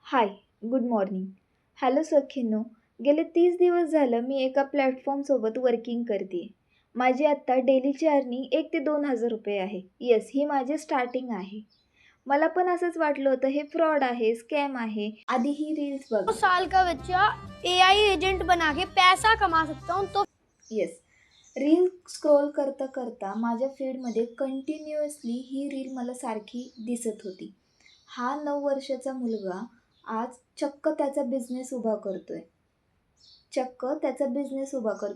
हाय, good morning. Hello सखींनो, गेले 30 दिवस झालं मी एका प्लॅटफॉर्मसोबत वर्किंग करते. माझी आत्ता डेलीची अर्निंग 1 ते 2,000 रुपये आहे. येस, ही माझी स्टार्टिंग आहे. मला पण असंच वाटलं होतं हे फ्रॉड आहे, स्कॅम आहे. आधी ही रील्स बघा. 2 साल का बच्चा एआई एजेंट बना के पैसा कमा सकता हूँ तो येस, रील स्क्रोल करता करता माझ्या फीडमध्ये कंटिन्युअसली ही रील मला सारखी दिसत होती. हा 9 वर्षाचा मुलगा आज चक्क त्याचा बिझनेस उभा करतोय.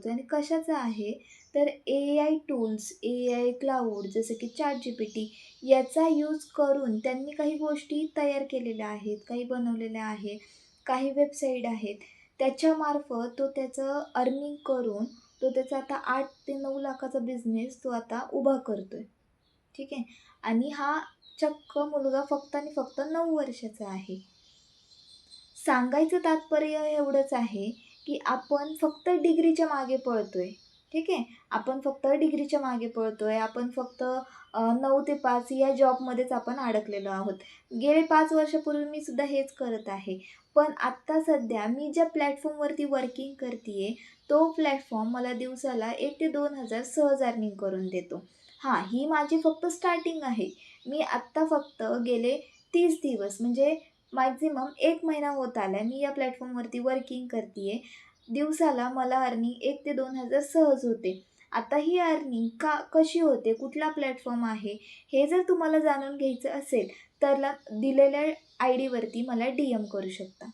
आणि कशाचा आहे तर AI टूल्स, AI क्लाउड जसं की ChatGPT याचा यूज करून त्यांनी काही गोष्टी तयार केलेल्या आहेत, काही बनवलेल्या आहेत, काही वेबसाईट आहेत. त्याच्यामार्फत तो त्याचं अर्निंग करून तो त्याचा आता 8 ते 9 लाखाचा बिझनेस तो आता उभा करतोय. ठीक आहे. आणि हा चक्क मुलगा फक्त आणि फक्त 9 वर्षाचा आहे. सांगायचं तात्पर्य एवढंच आहे, की आपण फक्त डिग्रीच्या मागे पळतोय. ठीक आहे. आपण फक्त डिग्रीच्या मागे पळतोय. आपण फक्त 9 ते 5 या जॉबमध्येच आपण अडकलेलो आहोत. गेले 5 वर्षापूर्वी मी सुद्धा हेच करत आहे. पण आत्ता सध्या मी ज्या प्लॅटफॉर्मवरती वर्किंग करते तो प्लॅटफॉर्म मला दिवसाला 1 ते 2,000 सहज अर्निंग करून देतो. हां, ही माझी फक्त स्टार्टिंग आहे. मी आत्ता फक्त गेले 30 दिवस म्हणजे मॅक्झिमम 1 महिना होत आला आहे. मी या प्लॅटफॉर्मवरती वर्किंग करते आहे. दिवसाला मला अर्निंग 1 ते 2,000 सहज होते. आता ही अर्निंग कशी होते, कुठला प्लॅटफॉर्म आहे, हे जर तुम्हाला जाणून घ्यायचं असेल तर दिलेल्या आय डीवरती मला DM करू शकता.